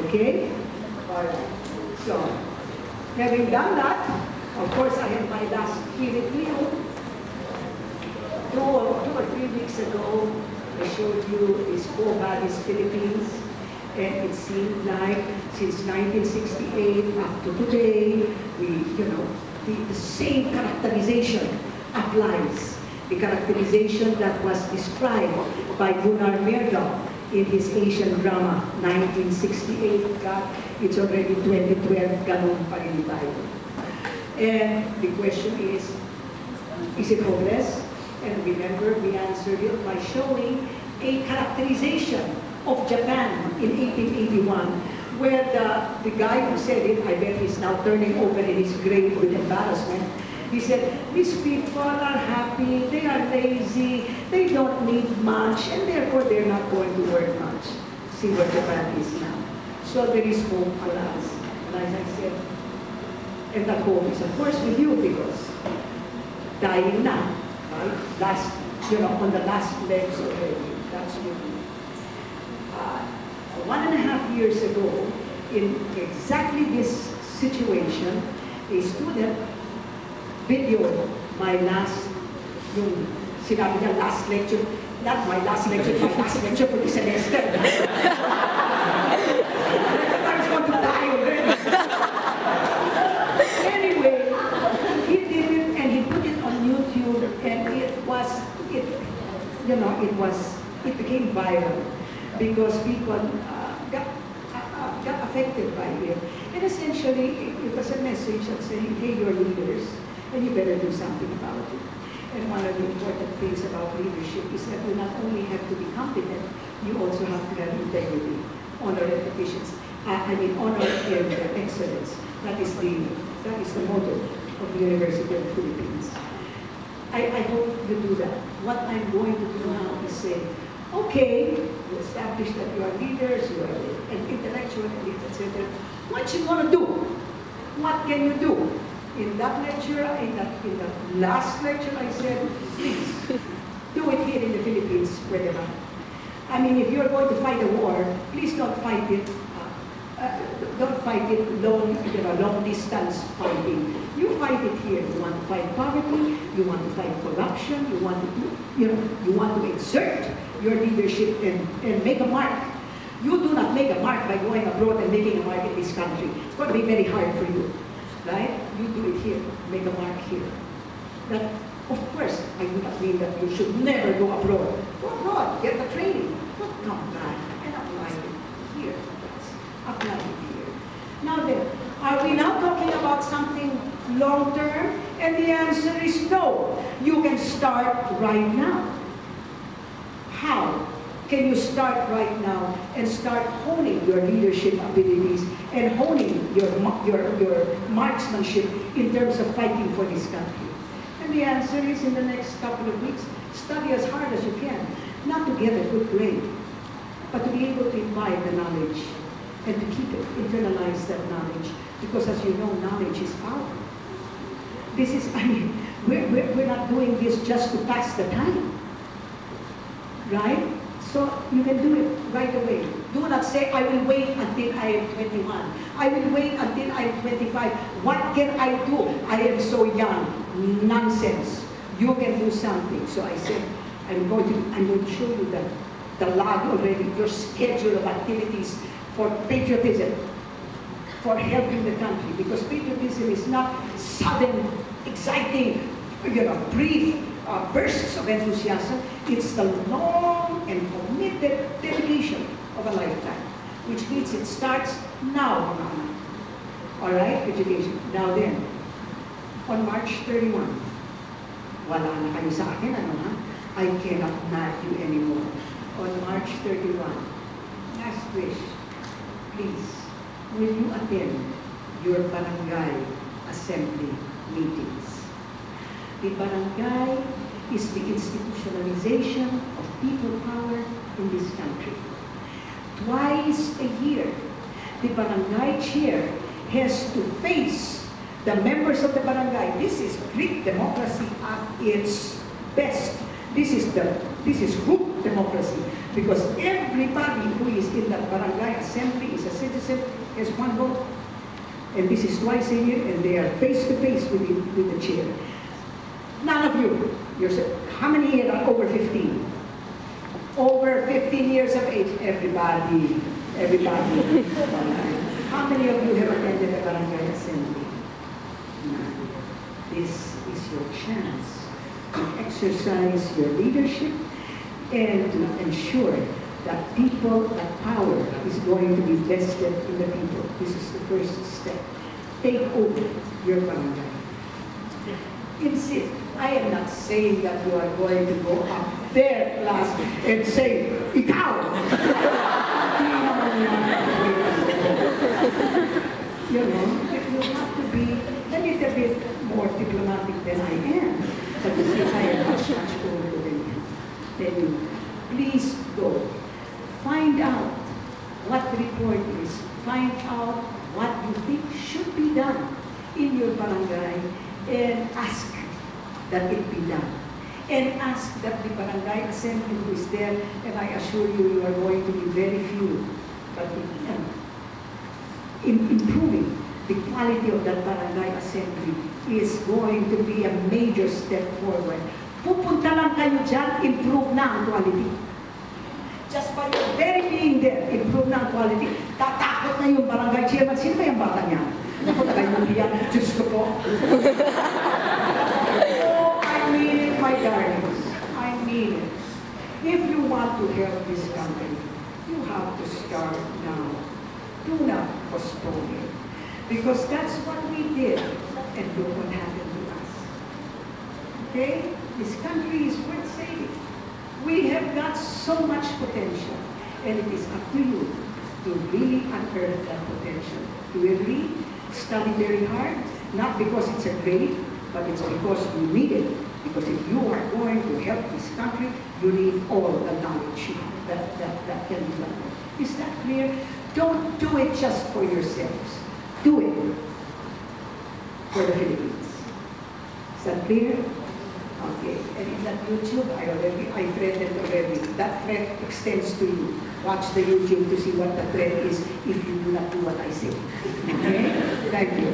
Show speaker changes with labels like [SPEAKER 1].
[SPEAKER 1] Okay? Alright. So, having done that, of course, I have my last hirit video. 2 or 3 weeks ago, I showed you this Four Bodies Philippines, and it seemed like since 1968 up to today, the same characterization applies. The characterization that was described by Gunnar Myrdal in his Asian drama, 1968. God, it's already 2012, ganun pa rin tayo. And the question is it hopeless? And remember, we answered it by showing a characterization of Japan in 1881, where the guy who said it, I bet he's now turning over in his grave with embarrassment. He said, these people are happy, they are lazy, they don't need much, and therefore they're not going to work much. See where Japan is now. So there is hope for us. And as I said, and that hope is of course with you because dying now, right? On the last legs already. That's with you. 1.5 years ago, in exactly this situation, a student videoed my last, sinabi niya last lecture, not my last lecture, my last lecture for the semester. I was going to die already. Anyway, he did it and he put it on YouTube, and it became viral because people got affected by it. And essentially, it was a message that saying, hey, you're leaders, and you better do something about it. And one of the important things about leadership is that you not only have to be competent, you also have to have integrity, honor and efficiency. Honor and excellence. That is the motto of the University of the Philippines. I hope you do that. What I'm going to do now is say, okay, you establish that you are leaders, you are an intellectual elite, etc. What you want to do? What can you do? In that lecture, in the last lecture, I said, please, do it here in the Philippines, wherever. I mean, if you're going to fight a war, please don't fight it. Don't fight it long distance fighting. You fight it here. You want to fight poverty. You want to fight corruption. You want to exert your leadership and make a mark. You do not make a mark by going abroad and making a mark in this country. It's going to be very hard for you. Right? You do it here, make a mark here. That, of course, I do not mean that you should never go abroad. Go abroad, get the training, but come back and apply it here. Apply it here. Now then, are we now talking about something long-term? And the answer is no. You can start right now. How can you start right now and start honing your leadership abilities and honing your marksmanship in terms of fighting for this country? And the answer is in the next couple of weeks, study as hard as you can, not to get a good grade, but to be able to imbibe the knowledge and to keep it, internalize that knowledge, because as you know, knowledge is power. This is, we're not doing this just to pass the time, right? So you can do it right away. Do not say, I will wait until I am 21. I will wait until I am 25. What can I do? I am so young. Nonsense. You can do something. So I said, I'm going to show you the log already, your schedule of activities for patriotism, for helping the country. Because patriotism is not sudden, exciting, brief bursts of enthusiasm. It's the long and committed dedication of a lifetime, which means it starts now. All right, education. Now then, on March 31, wala na kayo sa akin, I cannot nag you anymore. On March 31, last wish, please, will you attend your barangay assembly meetings? The barangay is the institutionalization of people power in this country. Twice a year, the barangay chair has to face the members of the barangay. This is Greek democracy at its best. This is democracy. Because everybody who is in that barangay assembly is a citizen, has one vote. And this is twice a year, and they are face to face with the chair. None of you, how many here are over 15? Over 15 years of age, everybody. How many of you have attended a barangay assembly? None. This is your chance to exercise your leadership and to ensure that that power is going to be vested in the people. This is the first step. Take over your barangay. Insist. I am not saying that you are going to go up there, class, and say, ikaw! You know, you have to be a little bit more diplomatic than I am. But you see, I am much older than you. Please go. Find out what the report is. Find out what you think should be done in your barangay and ask that it be done. And ask that the barangay assembly who is there, and I assure you, you are going to be very few, but in improving the quality of that barangay assembly is going to be a major step forward. Pupunta lang kayo dyan, improve na ang quality. Just by your very being there, improve na ang quality. Tatakot na yung barangay chairman. Sino ba yung bata niya? Ako na kayo niya. Diyos ko po. Oh, I mean it, my darlings. I mean it. If you want to help this country, you have to start now. Do not postpone it. Because that's what we did. And look what happened to us. Okay? This country is worth saving. We have got so much potential, and it is up to you to really unearth that potential. Do you agree? Study very hard, not because it's a grade, but it's because you need it. Because if you are going to help this country, you need all the knowledge that can be done. Is that clear? Don't do it just for yourselves. Do it for the Philippines. Is that clear? Okay, and in that YouTube, I threatened already. That threat extends to you. Watch the YouTube to see what the threat is if you do not do what I say. Okay? Thank you.